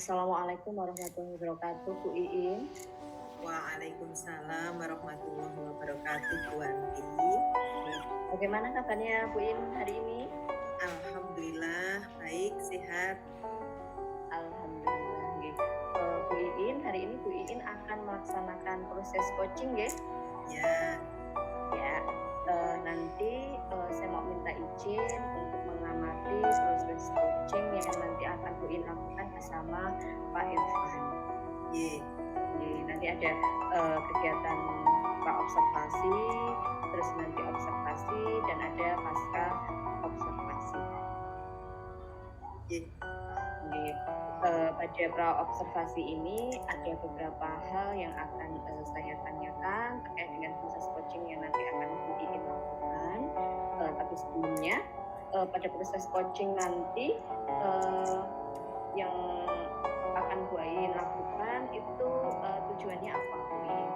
Assalamualaikum warahmatullahi wabarakatuh, Bu Iin. Waalaikumsalam warahmatullahi wabarakatuh, Bu Andi. Bagaimana kabarnya Bu Iin hari ini? Alhamdulillah baik, sehat. Alhamdulillah. Bu Iin, hari ini Bu Iin akan melaksanakan proses coaching ya? Ya, Ya. Nanti saya mau minta izin untuk mengamati proses coaching yang nanti akan Bu Iin lakukan bersama Pak Irfan. ye, Nanti ada kegiatan pra-observasi, terus nanti observasi, dan ada pasca observasi. ye. Pada pra-observasi ini ada beberapa hal yang akan saya tanyakan terkait dengan proses coaching yang nanti akan Bu Iin lakukan. Tapi sebelumnya pada proses coaching nanti yang akan Bu Iin lakukan itu tujuannya apa, Bu Iin?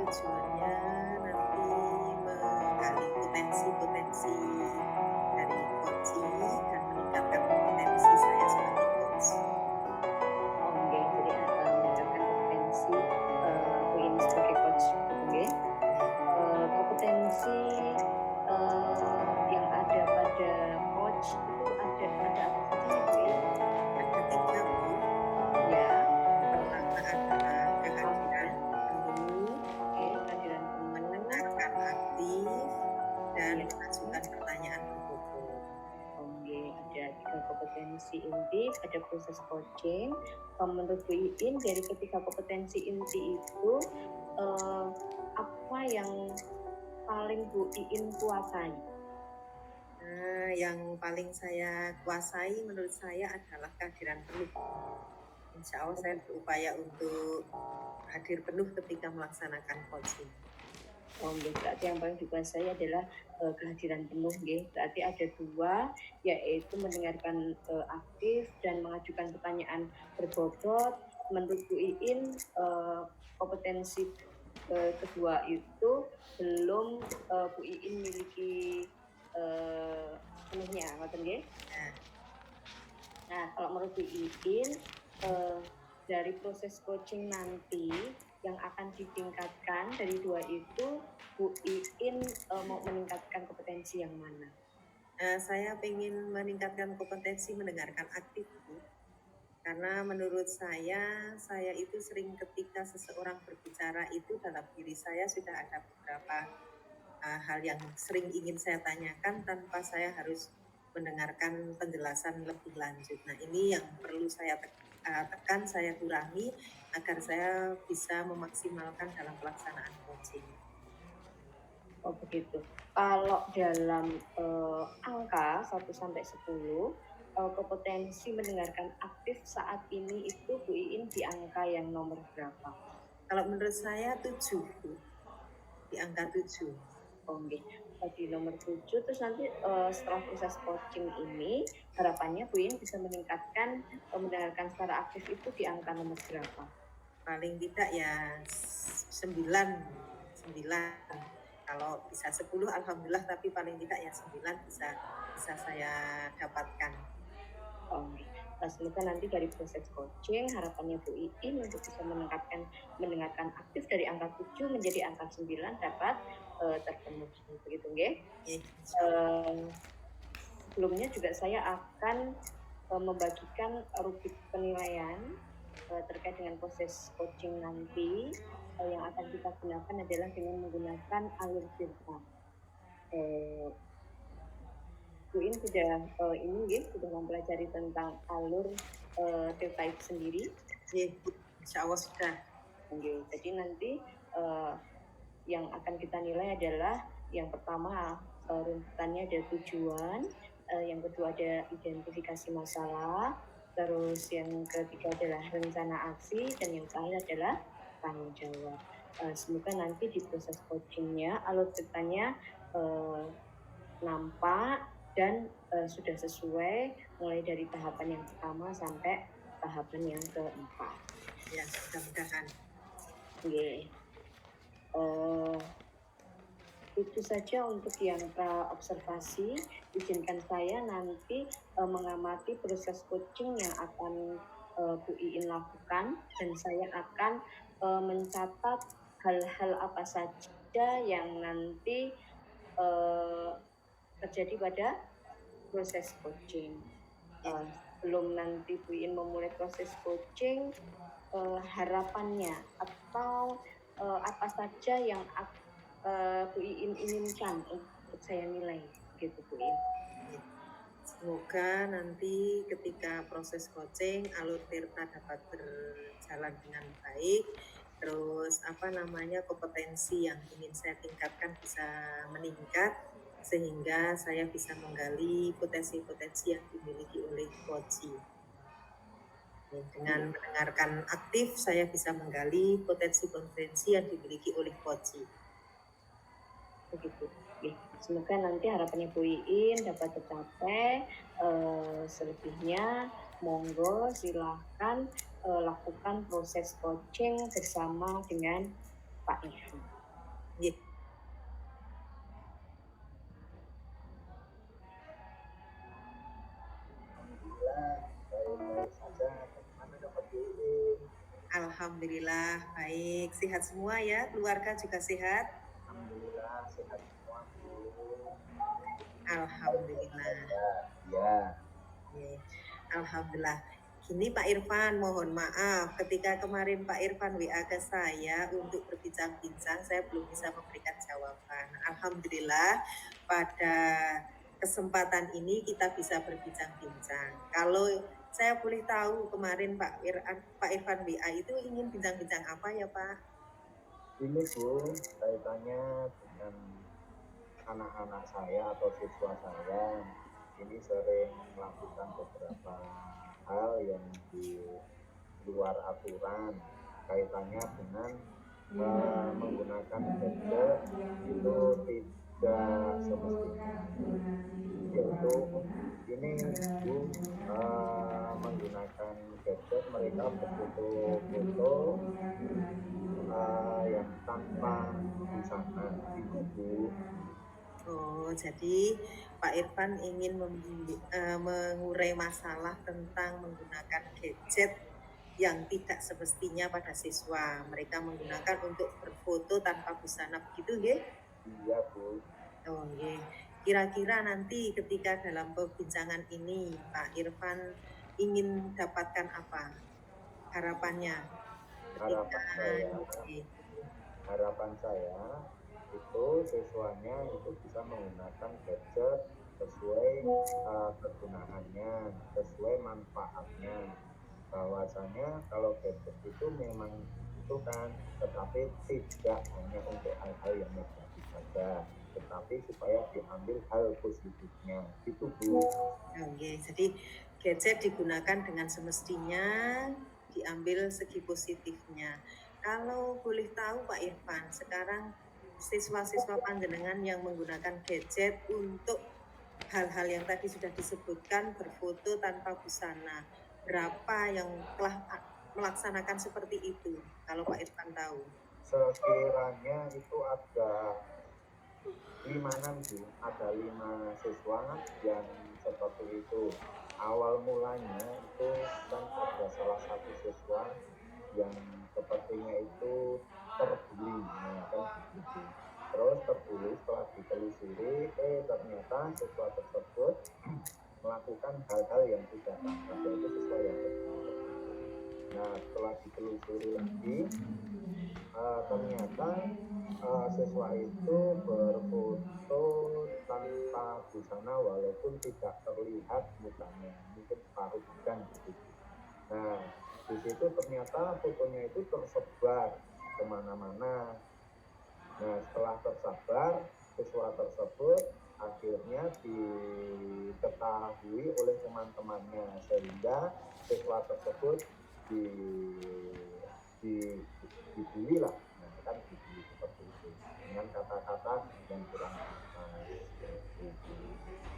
Tujuannya nanti menggali potensi-potensi dari coaching dan meningkatkan kompetensi saya sebagai coach. Jadi meningkatkan kompetensi Bu Iin sebagai coach, oke? Kompetensi yang ada pada coach itu ada apa saja ya, Bu Iin? Ada 3, Bu. Ya, Pertama adalah kehadiran penuh, kehadiran penuh, mendengarkan aktif, dan ya. mengajukan pertanyaan berbobot. Ada 3 kompetensi inti pada proses coaching. Menurut Bu Iin, dari ketiga kompetensi inti itu apa yang paling Bu Iin kuasai? Yang paling saya kuasai menurut saya adalah kehadiran penuh. Insya Allah saya berupaya untuk hadir penuh ketika melaksanakan coaching. Berarti yang paling dikuasai adalah kehadiran penuh, berarti ada 2, yaitu mendengarkan aktif dan mengajukan pertanyaan berbobot. Menurut Bu Iin, kompetensi kedua itu belum Bu Iin miliki penuhnya, nggih? Nah, kalau menurut Bu Iin, dari proses coaching nanti yang akan ditingkatkan dari 2 itu, Bu Iin mau meningkatkan kompetensi yang mana? Saya ingin meningkatkan kompetensi mendengarkan aktif, Bu. Karena menurut saya itu sering ketika seseorang berbicara itu dalam diri saya sudah ada beberapa hal yang sering ingin saya tanyakan tanpa saya harus mendengarkan penjelasan lebih lanjut. Nah, ini yang perlu saya tekan, saya kurangi agar saya bisa memaksimalkan dalam pelaksanaan coaching. Oh begitu. Kalau dalam angka 1 sampai 10, kompetensi mendengarkan aktif saat ini itu Bu Iin di angka yang nomor berapa? Kalau menurut saya 7, Bu. Di angka 7. Di nomor 7, terus nanti setelah proses coaching ini harapannya Bu Iin bisa meningkatkan mendengarkan secara aktif itu di angka nomor berapa? Paling tidak ya 9. Kalau bisa 10 alhamdulillah, tapi paling tidak ya 9 bisa saya dapatkan. Semoga nanti dari proses coaching harapannya Bu Iin untuk bisa mendengarkan aktif dari angka 7 menjadi angka 9 dapat terpenuhi, begitu nggih? Sebelumnya juga saya akan membagikan rubrik penilaian terkait dengan proses coaching nanti. Yang akan kita gunakan adalah dengan menggunakan alur filter. Bu Iin sudah mempelajari tentang alur filter itu sendiri? Insya Allah sudah. Jadi nanti yang akan kita nilai adalah yang pertama runtutannya ada tujuan, yang kedua ada identifikasi masalah, terus yang ketiga adalah rencana aksi, dan yang terakhir adalah tanggung jawab. Semoga nanti di proses coachingnya alur ceritanya nampak dan sudah sesuai mulai dari tahapan yang pertama sampai tahapan yang keempat. Ya, mudah-mudahan. Itu saja untuk yang observasi. Izinkan saya nanti mengamati proses coaching yang akan Bu Iin lakukan, dan saya akan mencatat hal-hal apa saja yang nanti terjadi pada proses coaching. Sebelum nanti Bu Iin memulai proses coaching, harapannya atau apa saja yang Bu Iin inginkan untuk saya nilai, gitu Bu Iin. Semoga nanti ketika proses coaching alur tirta dapat berjalan dengan baik, terus kompetensi yang ingin saya tingkatkan bisa meningkat, sehingga saya bisa menggali potensi-potensi yang dimiliki oleh coaching. Dengan mendengarkan aktif, saya bisa menggali potensi-potensi yang dimiliki oleh coaching. Begitu. Semoga nanti harapannya Bu Iin dapat tercapai. Selebihnya monggo silahkan lakukan proses coaching bersama dengan Pak Irfan. Yeah. Alhamdulillah baik, sehat semua ya, keluarga juga sehat. Alhamdulillah sehat semua Bu. Alhamdulillah. Ya. Alhamdulillah. Gini Pak Irfan, mohon maaf ketika kemarin Pak Irfan WA ke saya untuk berbincang-bincang, saya belum bisa memberikan jawaban. Alhamdulillah pada kesempatan ini kita bisa berbincang-bincang. Kalau saya boleh tahu kemarin Pak Irfan WA itu ingin bincang-bincang apa ya Pak? Ini Bu, kaitannya dengan anak-anak saya atau siswa saya ini sering melakukan beberapa hal yang di luar aturan, kaitannya dengan menggunakan gadget itu tidak semestinya, yaitu ini Bu, menggunakan gadget mereka berfoto-foto yang tanpa busana itu Bu. Oh, jadi Pak Irfan ingin mengurai masalah tentang menggunakan gadget yang tidak semestinya pada siswa. Mereka menggunakan untuk berfoto tanpa busana, begitu nggih? Iya Bu. Oh nggih. Kira-kira nanti ketika dalam perbincangan ini Pak Irfan ingin dapatkan apa? Harapannya? Harapan saya itu siswanya itu bisa menggunakan gadget sesuai kegunaannya, sesuai manfaatnya. Bahwasanya kalau gadget itu memang itu kan, tetapi tidak hanya untuk hal-hal yang negatif saja, tetapi supaya diambil hal positifnya. Itu Bu. Oke, jadi gadget digunakan dengan semestinya, diambil segi positifnya. Kalau boleh tahu Pak Irfan, sekarang siswa-siswa panjenengan yang menggunakan gadget untuk hal-hal yang tadi sudah disebutkan, berfoto tanpa busana, berapa yang telah melaksanakan seperti itu, kalau Pak Irfan tahu? Sekiranya itu ada 5 Bu, ada 5 siswa yang seperti itu. Awal mulanya itu kan ada salah satu siswa yang sepertinya itu terbuli, nah, kan begitu. Terus terbuli, setelah ditelusuri, ternyata siswa tersebut melakukan hal-hal yang tidak pantas, yaitu siswa yang kedua. Nah, setelah ditelusuri lagi, ternyata siswa itu berfoto tanpa busana walaupun tidak terlihat mukanya, mungkin separuh badan gitu. Nah, di situ ternyata fotonya itu tersebar kemana-mana. Nah, setelah tersebar, siswa tersebut akhirnya diketahui oleh teman-temannya, sehingga siswa tersebut dibully lah, nah, kan dibully seperti itu dengan kata-kata yang kurang pantas.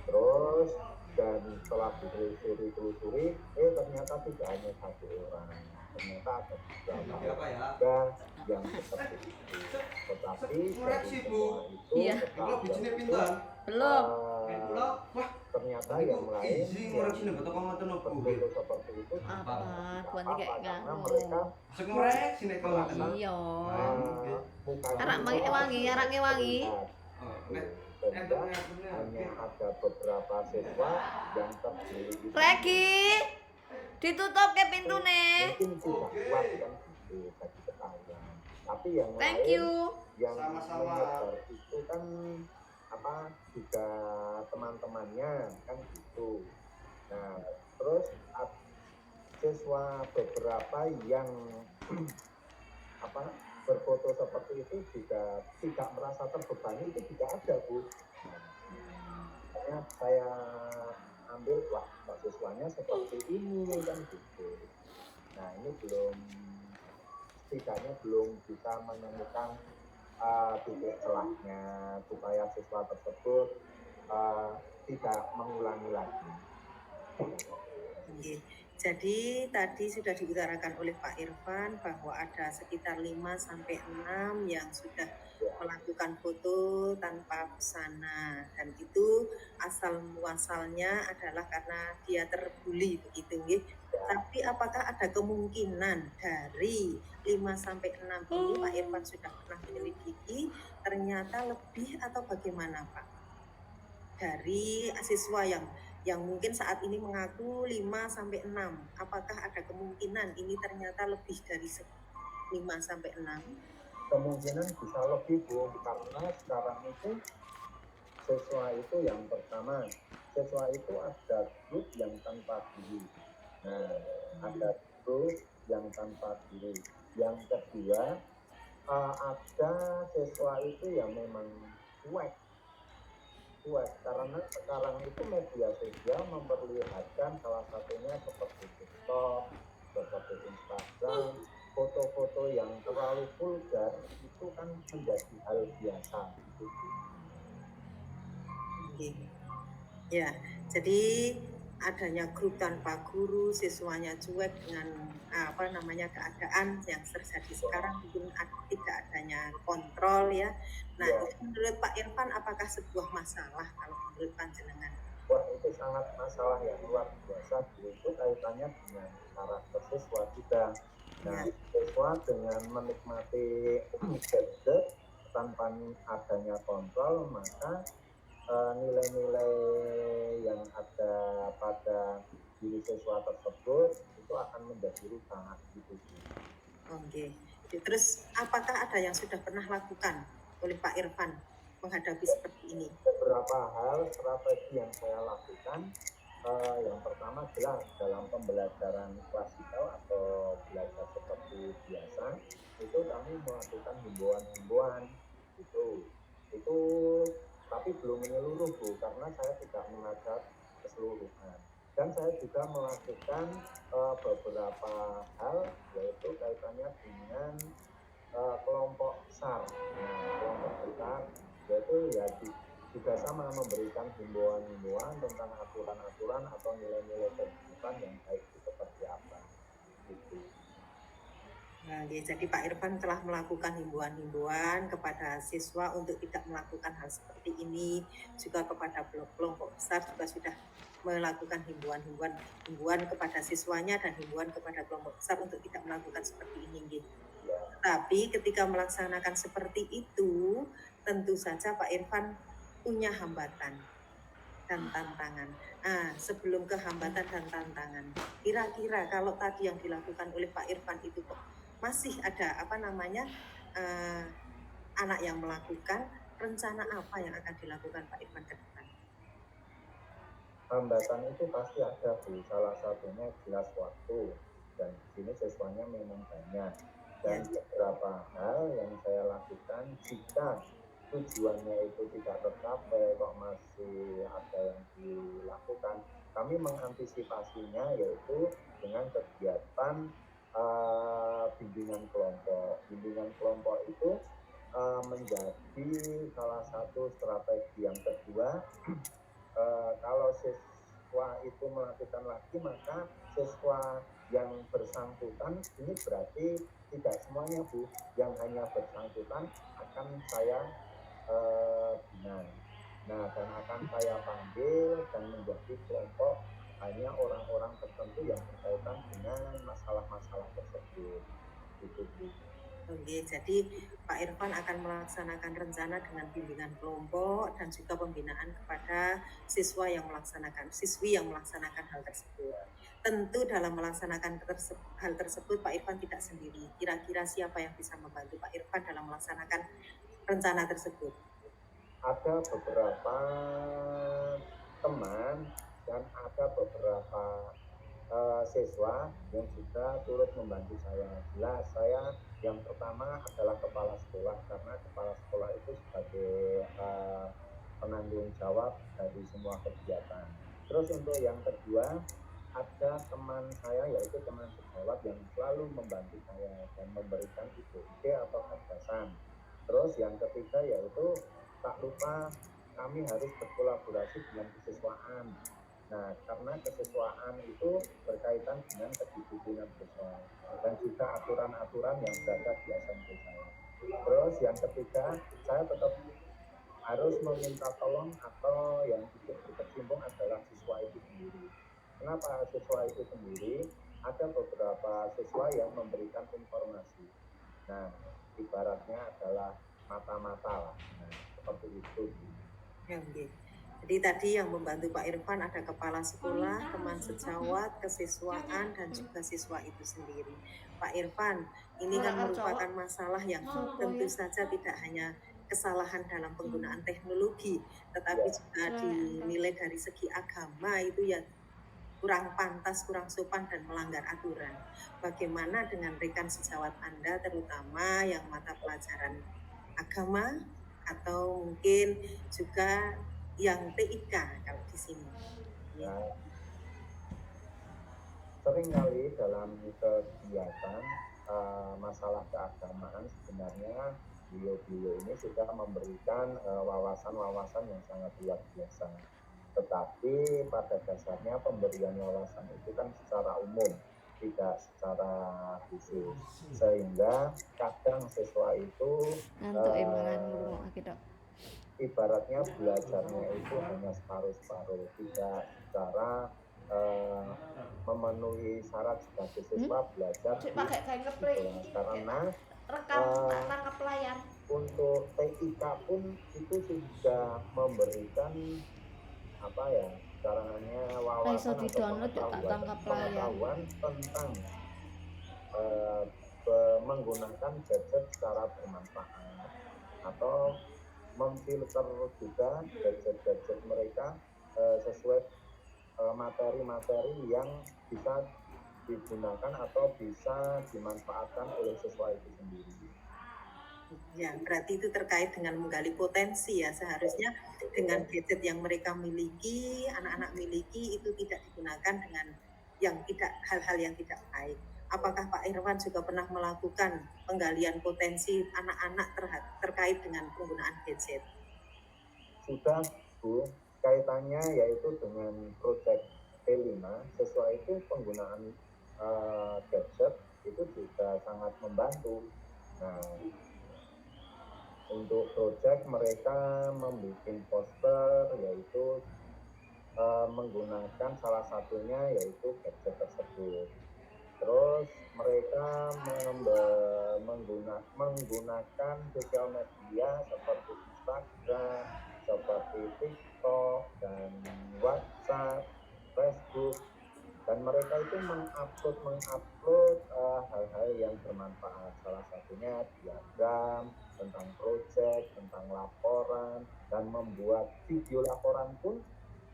Terus dan setelah ditelusuri ternyata tidak hanya satu orang, ternyata ada beberapa orang. Dan yang seperti itu. Tetapi dari Koreksi, Bu. semua itu Iya. Kalau bijinya itu pinter. Belum. Wah, ternyata tadi yang kok lain izin yang ngoreksi nih, betul kamu tuh nopo. berfoto seperti itu Apa? tidak Tuan apa-apa kayak karena nganu. mereka Masuk ngoreksi nih kalau merasa nggak Iya. mukanya Arak itu wangi, arak wangi. terlihat. Oh, nek Sehingga enternya hanya ada beberapa siswa yang terpilih itu Regi, ditutup ke pintu nih. mungkin tidak kuat kan gitu jadi ketahuan. Tapi yang Thank lain you. yang Sama-sama. menyebar itu kan apa juga teman-temannya kan gitu. Nah terus siswa beberapa yang apa berfoto seperti itu juga tidak merasa terbebani itu juga ada Bu. Makanya saya ambil wah siswanya seperti ini kan gitu. Nah ini setidaknya belum bisa menemukan titik celahnya supaya siswa tersebut tidak mengulangi lagi. Oke. Jadi tadi sudah diutarakan oleh Pak Irfan bahwa ada sekitar 5-6 yang sudah melakukan foto tanpa busana dan itu asal muasalnya adalah karena dia terbuli begitu nggih. Tapi apakah ada kemungkinan dari 5-6 ini Pak Irfan sudah pernah menyelidiki ternyata lebih atau bagaimana Pak? Dari siswa yang mungkin saat ini mengaku 5-6. Apakah ada kemungkinan ini ternyata lebih dari 5-6? Kemungkinan bisa lebih Bu, karena sekarang itu siswa itu yang pertama, siswa itu ada grup yang tanpa guru. Nah, ada grup yang tanpa guru. Yang kedua, ada siswa itu yang memang cuek karena sekarang itu media sosial memperlihatkan salah satunya seperti TikTok, seperti Instagram, foto-foto yang terlalu vulgar itu kan menjadi hal biasa. Ya, jadi adanya grup tanpa guru, siswanya cuek dengan keadaan yang terjadi sekarang, mungkin tidak adanya kontrol ya. Nah, itu menurut Pak Irfan apakah sebuah masalah kalau menurut panjenengan? Wah, itu sangat masalah yang luar biasa. Itu kaitannya dengan karakter siswa juga. Nah, siswa dengan menikmati gadget tanpa adanya kontrol, maka nilai-nilai yang ada pada diri siswa tersebut itu akan menjadi rusak gitu. Oke. Terus apakah ada yang sudah pernah lakukan oleh Pak Irfan menghadapi seperti ini? Beberapa hal strategi yang saya lakukan, yang pertama adalah dalam pembelajaran klasikal atau belajar seperti biasa, itu kami melakukan himbauan-himbauan itu tapi belum menyeluruh Bu, karena saya tidak mengajar keseluruhan. Dan saya juga melakukan beberapa hal, yaitu kaitannya dengan kelompok besar. Nah, kelompok besar yaitu ya juga sama memberikan himbauan-himbauan tentang aturan-aturan atau nilai-nilai kehidupan yang baik itu seperti apa. Gitu. Nah, jadi Pak Irfan telah melakukan himbauan-himbauan kepada siswa untuk tidak melakukan hal seperti ini, juga kepada kelompok besar juga sudah melakukan himbauan kepada siswanya dan himbauan kepada kelompok besar untuk tidak melakukan seperti ini. Gitu. Tapi ketika melaksanakan seperti itu, tentu saja Pak Irfan punya hambatan dan tantangan. Sebelum ke hambatan dan tantangan, kira-kira kalau tadi yang dilakukan oleh Pak Irfan itu kok masih ada anak yang melakukan, rencana apa yang akan dilakukan Pak Irfan ke depan? Hambatan itu pasti ada Bu, salah satunya jelas waktu, dan di sini siswanya memang banyak. Dan beberapa hal yang saya lakukan jika tujuannya itu tidak tercapai kok masih ada yang dilakukan, kami mengantisipasinya yaitu dengan kegiatan bimbingan kelompok. Bimbingan kelompok itu menjadi salah satu strategi yang kedua. Kalau siswa itu melakukan lagi, maka siswa yang bersangkutan ini berarti tidak semuanya Bu, yang hanya bersangkutan akan saya bina. Nah, dan akan saya panggil dan menjadi kelompok hanya orang-orang tertentu yang berkaitan dengan masalah-masalah tersebut. Itu Bu. Oke, jadi Pak Irfan akan melaksanakan rencana dengan bimbingan kelompok dan juga pembinaan kepada siswi yang melaksanakan hal tersebut. Tentu dalam melaksanakan hal tersebut Pak Irfan tidak sendiri. Kira-kira siapa yang bisa membantu Pak Irfan dalam melaksanakan rencana tersebut? Ada beberapa teman dan ada beberapa siswa yang juga turut membantu saya. Jelas saya yang pertama adalah kepala sekolah, karena kepala sekolah itu sebagai penanggung jawab dari semua kegiatan. Terus untuk yang kedua, ada teman saya yaitu teman sejawat yang selalu membantu saya dan memberikan ide-ide atau gagasan. Terus yang ketiga yaitu tak lupa kami harus berkolaborasi dengan kesiswaan. Nah, karena kesiswaan itu berkaitan dengan kedisiplinan siswa dan juga aturan-aturan yang berada di SMP saya. Terus yang ketiga, saya tetap harus meminta tolong atau yang ikut berkecimpung adalah siswa itu sendiri. Kenapa siswa itu sendiri? Ada beberapa siswa yang memberikan informasi. Nah, ibaratnya adalah mata-mata lah. Nah, seperti itu. Ya, oke. Jadi tadi yang membantu Pak Irfan ada kepala sekolah, teman sejawat, kesiswaan, dan juga siswa itu sendiri. Pak Irfan, ini kan merupakan masalah yang tentu saja tidak hanya kesalahan dalam penggunaan teknologi, tetapi juga dinilai dari segi agama itu ya kurang pantas, kurang sopan, dan melanggar aturan. Bagaimana dengan rekan sejawat Anda, terutama yang mata pelajaran agama, atau mungkin juga yang TIK kalau di sini? Nah, seringkali dalam kegiatan masalah keagamaan sebenarnya beliau-beliau ini sudah memberikan wawasan-wawasan yang sangat luar biasa. Tetapi pada dasarnya pemberian wawasan itu kan secara umum, tidak secara khusus. Sehingga kadang siswa itu ibaratnya belajarnya itu hanya separuh-separuh, tidak secara memenuhi syarat sebagai siswa belajar di kelas. Karena tangkap layar. untuk TIK pun itu sudah memberikan caranya wawasan atau pengetahuan tentang menggunakan gadget secara bermanfaat atau memfilter juga gadget-gadget mereka sesuai materi-materi yang bisa digunakan atau bisa dimanfaatkan oleh siswa itu sendiri. Ya, berarti itu terkait dengan menggali potensi ya. Seharusnya dengan gadget yang mereka miliki, anak-anak miliki, itu tidak digunakan dengan hal-hal yang tidak baik. Apakah Pak Irfan juga pernah melakukan penggalian potensi anak-anak terkait dengan penggunaan gadget? Sudah, Bu. Kaitannya yaitu dengan proyek P5, sesuai itu penggunaan gadget itu juga sangat membantu. Nah, untuk proyek mereka membuat poster yaitu menggunakan salah satunya yaitu gadget tersebut. Terus mereka menggunakan sosial media seperti Instagram, seperti TikTok dan WhatsApp, Facebook, dan mereka itu mengupload hal-hal yang bermanfaat. Salah satunya diagram tentang proyek, tentang laporan, dan membuat video laporan pun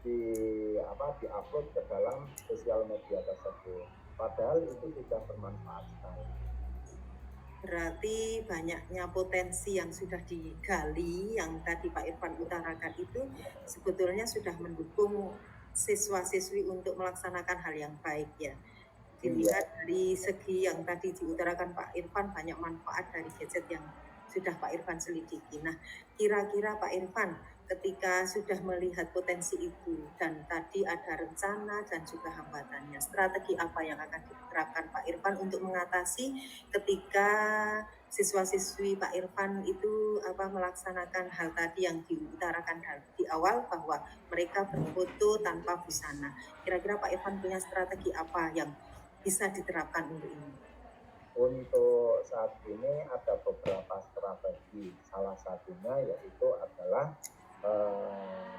diupload ke dalam sosial media tersebut. Padahal itu sudah bermanfaat sekali. Berarti banyaknya potensi yang sudah digali, yang tadi Pak Irfan utarakan itu sebetulnya sudah mendukung siswa-siswi untuk melaksanakan hal yang baik ya. Dilihat dari segi yang tadi diutarakan Pak Irfan, banyak manfaat dari gadget yang sudah Pak Irfan selidiki. Nah, kira-kira Pak Irfan ketika sudah melihat potensi itu dan tadi ada rencana dan juga hambatannya, strategi apa yang akan diterapkan Pak Irfan untuk mengatasi ketika siswa-siswi Pak Irfan itu melaksanakan hal tadi yang diutarakan di awal bahwa mereka berfoto tanpa busana. Kira-kira Pak Irfan punya strategi apa yang bisa diterapkan untuk ini? Untuk saat ini ada beberapa strategi. Salah satunya yaitu adalah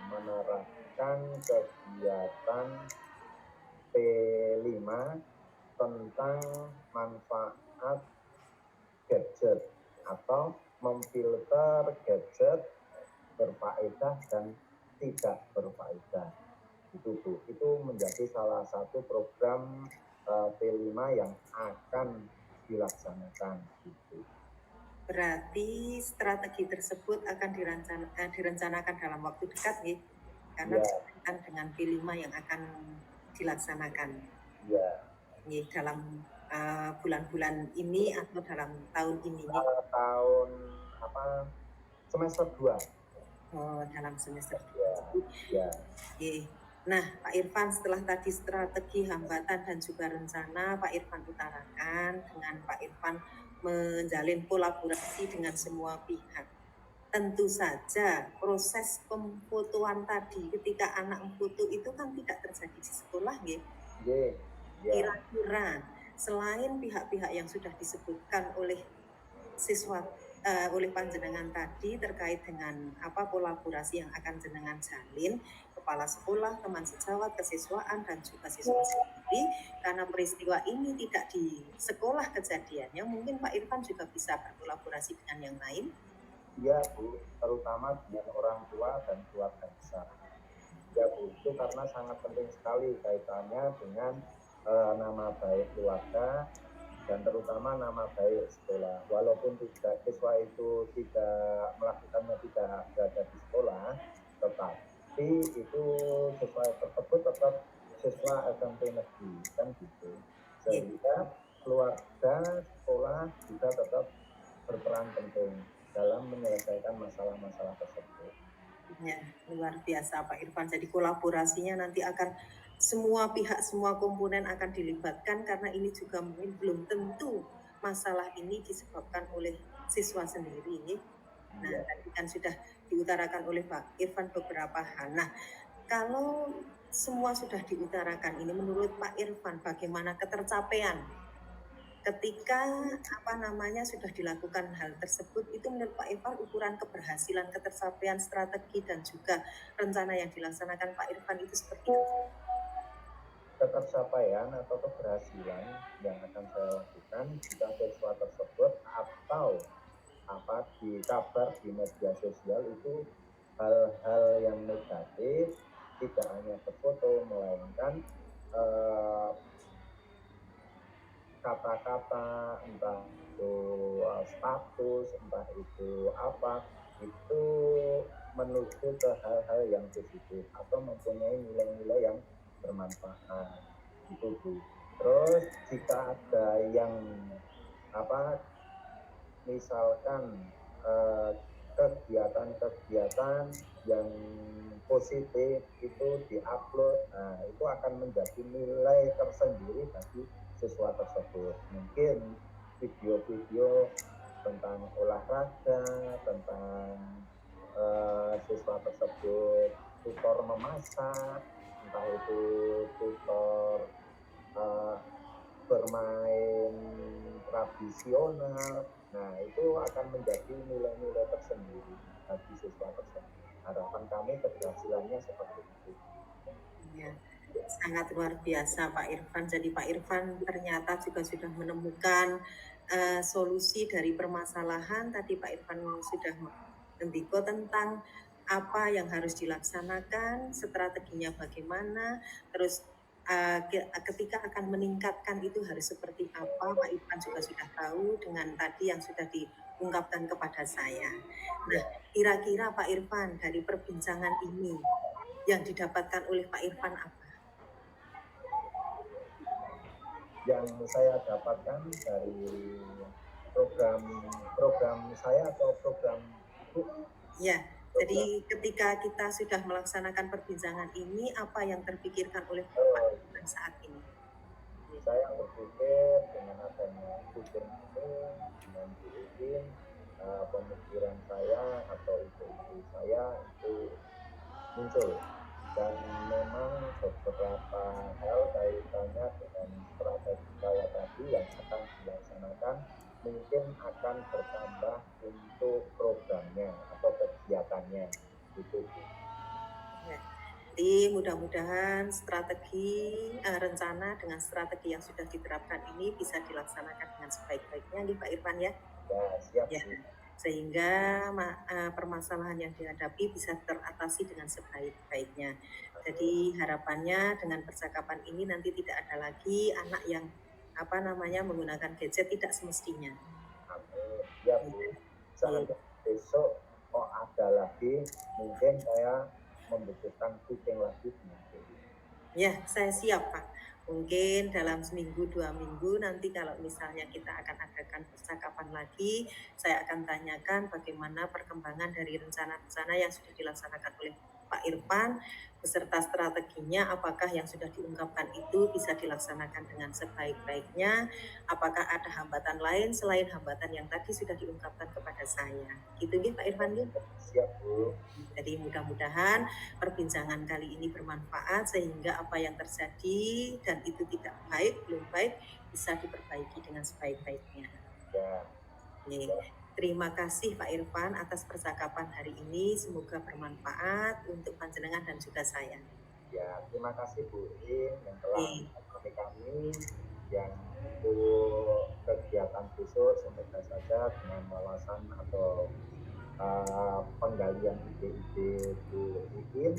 menerapkan kegiatan P5 tentang manfaat gadget atau memfilter gadget berfaedah dan tidak berfaedah. Itu Bu, itu menjadi salah satu program P5 yang akan dilaksanakan gitu. Berarti strategi tersebut akan direncanakan dalam waktu dekat ya, karena Ya. berkaitan dengan P5 yang akan dilaksanakan Ya, ya, dalam bulan-bulan ini atau dalam tahun ini ya. tahun semester 2. Oh, dalam semester Ya, ya. Oke. Nah, Pak Irfan, setelah tadi strategi, hambatan, dan juga rencana Pak Irfan utarakan dengan Pak Irfan menjalin kolaborasi dengan semua pihak. Tentu saja proses pemfotoan tadi ketika anak memfoto itu kan tidak terjadi di sekolah ya. Ya. Kira-kira selain pihak-pihak yang sudah disebutkan oleh siswa oleh panjenengan tadi terkait dengan kolaborasi yang akan jenengan jalin, kepala sekolah, teman sejawat, kesiswaan, dan juga siswa sendiri, karena peristiwa ini tidak di sekolah kejadiannya, mungkin Pak Irfan juga bisa berkolaborasi dengan yang lain. Iya Bu, terutama dengan orang tua dan keluarga besar. Ya Bu, itu karena sangat penting sekali kaitannya dengan nama baik keluarga dan terutama nama baik sekolah. Walaupun siswa itu tidak melakukannya tidak berada di sekolah, tetapi itu siswa tersebut tetap siswa SMP negeri kan gitu. Sehingga keluarga sekolah juga tetap berperan penting dalam menyelesaikan masalah-masalah tersebut. Ya, luar biasa Pak Irfan. Jadi kolaborasinya nanti akan semua pihak, semua komponen akan dilibatkan karena ini juga mungkin belum tentu masalah ini disebabkan oleh siswa sendiri. Nah, tadi kan sudah diutarakan oleh Pak Irfan beberapa hal. Nah, kalau semua sudah diutarakan ini menurut Pak Irfan bagaimana ketercapaian ketika sudah dilakukan hal tersebut, itu menurut Pak Irfan ukuran keberhasilan ketercapaian strategi dan juga rencana yang dilaksanakan Pak Irfan itu seperti apa? Ketercapaian atau keberhasilan yang akan saya lakukan jika siswa tersebut atau di kabar di media sosial itu hal-hal yang negatif, tidak hanya berfoto melainkan kata-kata, entah itu status, entah itu apa, itu menuju ke hal-hal yang positif atau mempunyai nilai-nilai yang bermanfaat. Itu Bu. Terus jika ada yang misalkan kegiatan-kegiatan yang positif itu diupload, nah itu akan menjadi nilai tersendiri bagi siswa tersebut. Mungkin video-video tentang olahraga, tentang siswa tersebut tutor memasak, entah itu tutor bermain tradisional. Nah, itu akan menjadi nilai-nilai tersendiri bagi siswa tersebut. Harapan kami keberhasilannya seperti itu. Ya, sangat luar biasa Pak Irfan. Jadi Pak Irfan ternyata juga sudah menemukan solusi dari permasalahan. Tadi Pak Irfan sudah mendiko tentang apa yang harus dilaksanakan, strateginya bagaimana, terus ketika akan meningkatkan itu harus seperti apa, Pak Irfan juga sudah tahu dengan tadi yang sudah diungkapkan kepada saya. Nah, kira-kira Pak Irfan dari perbincangan ini yang didapatkan oleh Pak Irfan apa? Yang saya dapatkan dari program program saya atau program Ibu? Ya, jadi ketika kita sudah melaksanakan perbincangan ini, apa yang terpikirkan oleh Bapak Irfan saat ini? Saya berpikir dengan adanya kucing ini, dengan diikin, pemikiran saya atau ide-ide saya itu muncul. Dan memang beberapa hal kaitannya dengan strategi saya tadi yang akan dilaksanakan mungkin akan bertambah untuk programnya atau kegiatannya gitu. Ya. Jadi mudah-mudahan strategi rencana dengan strategi yang sudah diterapkan ini bisa dilaksanakan dengan sebaik-baiknya nih Pak Irfan ya. Ya, siap. Ya, sehingga permasalahan yang dihadapi bisa teratasi dengan sebaik-baiknya. Jadi harapannya dengan percakapan ini nanti tidak ada lagi anak yang menggunakan gadget tidak semestinya. Amin. Ya Bu. Misalnya besok ada lagi, mungkin saya membutuhkan kucing lagi. Ya, saya siap Pak. Mungkin dalam seminggu 2 minggu nanti kalau misalnya kita akan adakan percakapan lagi, saya akan tanyakan bagaimana perkembangan dari rencana-rencana yang sudah dilaksanakan oleh Pak Irfan beserta strateginya, apakah yang sudah diungkapkan itu bisa dilaksanakan dengan sebaik-baiknya, apakah ada hambatan lain selain hambatan yang tadi sudah diungkapkan kepada saya. Gitu nih Pak Irfan. Siap Bu. Jadi mudah-mudahan perbincangan kali ini bermanfaat sehingga apa yang terjadi dan itu tidak baik, belum baik, bisa diperbaiki dengan sebaik-baiknya. Ya. Oke. Terima kasih Pak Irfan atas percakapan hari ini. Semoga bermanfaat untuk panjenengan dan juga saya. Ya, terima kasih Bu In yang telah menemani kami yang untuk kegiatan besok semoga saja dengan wawasan atau penggalian ide-ide Bu In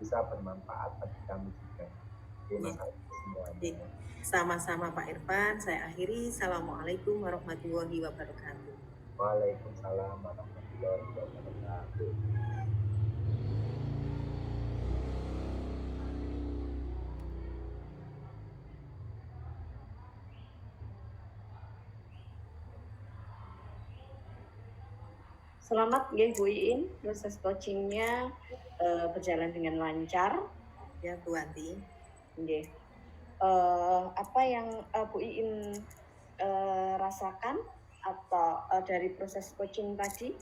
bisa bermanfaat bagi kami juga. Terima kasih semuanya. Sama-sama Pak Irfan, saya akhiri. Assalamualaikum warahmatullahi wabarakatuh. Waalaikumsalam warahmatullahi wabarakatuh. Selamat ya Bu Iin, proses coachingnya berjalan dengan lancar. Ya Bu Anti. Nggih. Apa yang Bu Iin rasakan atau dari proses coaching tadi?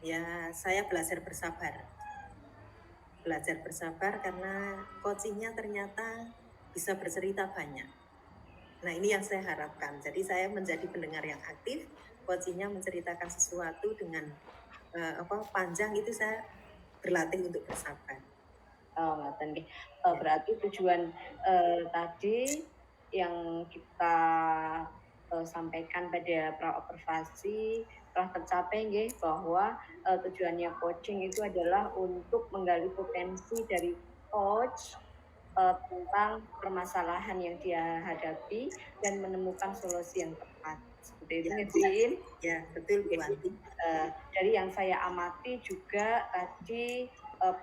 Ya, saya belajar bersabar. Belajar bersabar karena coachingnya ternyata bisa bercerita banyak. Nah, ini yang saya harapkan. Jadi saya menjadi pendengar yang aktif, coachingnya menceritakan sesuatu dengan panjang, itu saya berlatih untuk bersabar. Berarti tujuan tadi yang kita sampaikan pada pra-observasi telah tercapai nggih, bahwa tujuannya coaching itu adalah untuk menggali potensi dari coach tentang permasalahan yang dia hadapi dan menemukan solusi yang tepat. Seperti itu ngebuin. Ya, betul Bu Anti. Dari yang saya amati juga tadi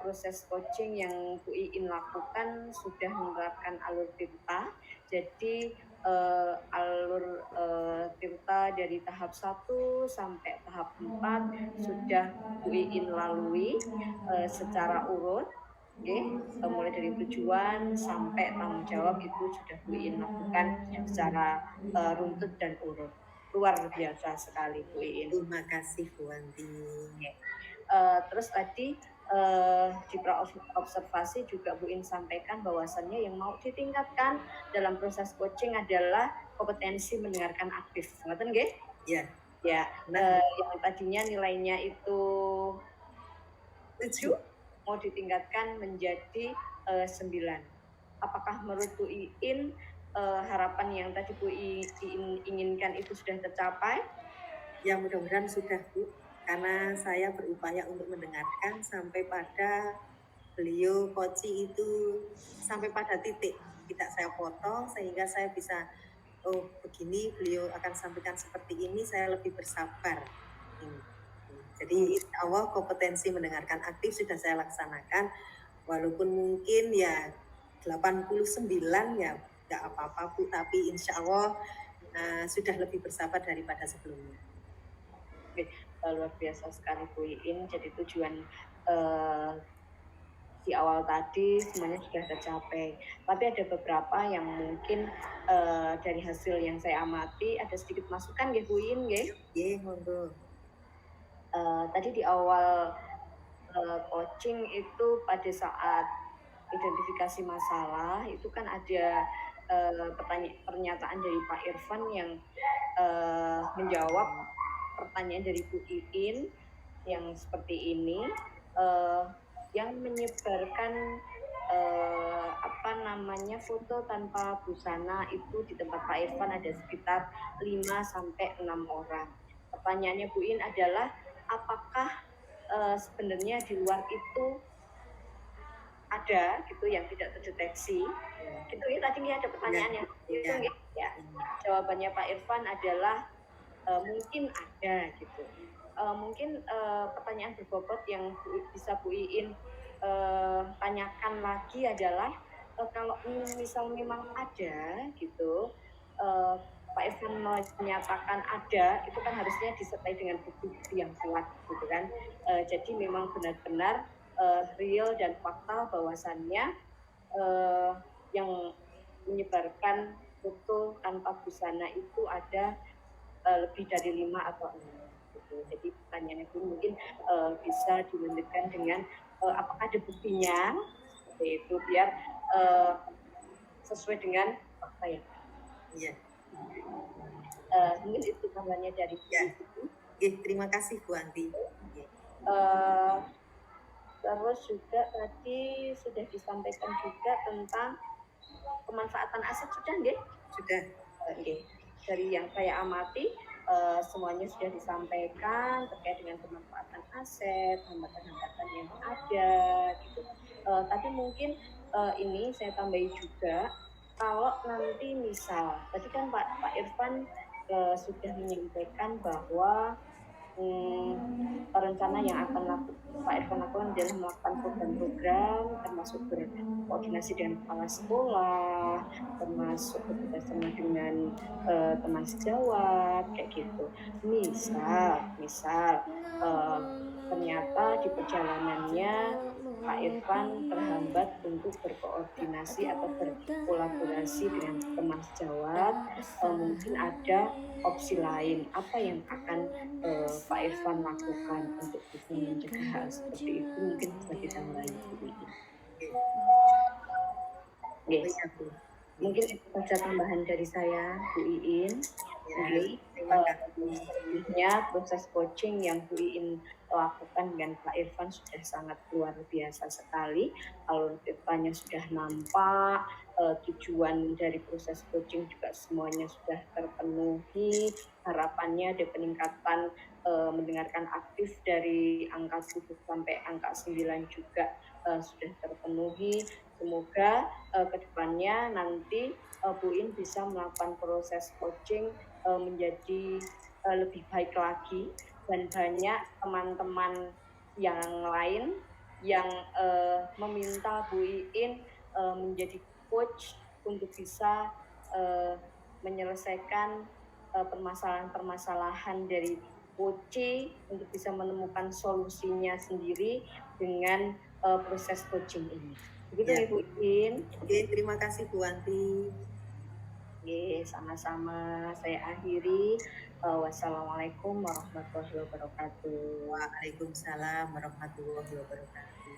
proses coaching yang Bu Iin lakukan sudah menerapkan alur tirta. Jadi alur tirta dari tahap 1 sampai tahap 4 sudah Bu Iin lalui secara urut. Mulai dari tujuan sampai tanggung jawab itu sudah Bu Iin lakukan secara runtut dan urut. Luar biasa sekali Bu Iin. Terima kasih Bu Anti. Terus tadi di observasi juga Bu In sampaikan bahwasannya yang mau ditingkatkan dalam proses coaching adalah kompetensi mendengarkan aktif. Ngoten nggih? Iya. Ya, yang tadinya nilainya itu 7 mau ditingkatkan menjadi 9. Apakah menurut Bu Iin harapan yang tadi Bu Iin inginkan itu sudah tercapai? Ya, mudah-mudahan sudah Bu. Karena saya berupaya untuk mendengarkan sampai pada beliau coaching itu sampai pada titik tidak saya potong sehingga saya bisa begini beliau akan sampaikan seperti ini, saya lebih bersabar. Jadi insya Allah kompetensi mendengarkan aktif sudah saya laksanakan, walaupun mungkin ya 89 ya nggak apa-apa Bu, tapi insya Allah sudah lebih bersahabat daripada sebelumnya. Luar biasa sekali Bu Iin. Jadi tujuan di awal tadi semuanya sudah tercapai. Tapi ada beberapa yang mungkin dari hasil yang saya amati ada sedikit masukan ya Bu Iin ya. Monggo. Tadi di awal coaching itu pada saat identifikasi masalah itu kan ada pernyataan dari Pak Irfan yang menjawab pertanyaan dari Bu Iin yang seperti ini, yang menyebarkan foto tanpa busana itu di tempat Pak Irfan ada sekitar 5-6 orang. Pertanyaannya Bu Iin adalah apakah sebenarnya di luar itu ada gitu yang tidak terdeteksi gitu ya. Tadi ada pertanyaannya gitu ya. Jawabannya Pak Irfan adalah mungkin ada gitu. Mungkin pertanyaan berbobot yang bisa Bu Iin tanyakan lagi adalah kalau misal memang ada gitu, Pak Irfan menyatakan ada, itu kan harusnya disertai dengan bukti yang kuat gitu kan. Jadi memang benar-benar real dan fakta bahwasannya yang menyebarkan foto tanpa busana itu ada lebih dari 5 atau 6 gitu. Jadi pertanyaannya itu mungkin bisa dilanjutkan dengan apakah ada buktinya seperti itu biar sesuai dengan fakta ya. Iya. Mungkin itu gambarnya dari Terima kasih Bu Anti. Terus juga tadi sudah disampaikan juga tentang pemanfaatan aset sudah nggih? Sudah. Oke. Dari yang saya amati semuanya sudah disampaikan terkait dengan pemanfaatan aset, hambatan-hambatan yang ada gitu. Tapi mungkin ini saya tambahi juga kalau nanti misal tadi kan Pak Irfan sudah menyampaikan bahwa rencana yang akan Pak Irfan lakukan adalah melakukan program-program termasuk berkoordinasi dengan kepala sekolah, termasuk bekerjasama dengan teman sejawat kayak gitu. Misal ternyata di perjalanannya Pak Irfan terhambat untuk berkoordinasi atau berkolaborasi dengan teman sejawat, mungkin ada opsi lain apa yang akan Pak Irfan lakukan untuk bisa mencegah hal seperti itu, mungkin bisa ditambahin Bu Iin. Yes. Mungkin itu saja tambahan dari saya Bu Iin. Selanjutnya proses coaching yang Bu Iin lakukan dengan Pak Irfan sudah sangat luar biasa sekali. Alur depannya sudah nampak, tujuan dari proses coaching juga semuanya sudah terpenuhi. Harapannya ada peningkatan mendengarkan aktif dari angka 7 sampai angka 9 juga sudah terpenuhi. Semoga kedepannya nanti Bu Iin bisa melakukan proses coaching menjadi lebih baik lagi dan banyak teman-teman yang lain yang meminta Bu Iin menjadi coach untuk bisa menyelesaikan permasalahan-permasalahan dari coach untuk bisa menemukan solusinya sendiri dengan proses coaching ini. Begitu ya, Bu Iin. Terima kasih Bu Anti. Sama-sama. Saya akhiri. Wassalamualaikum warahmatullahi wabarakatuh. Waalaikumsalam warahmatullahi wabarakatuh.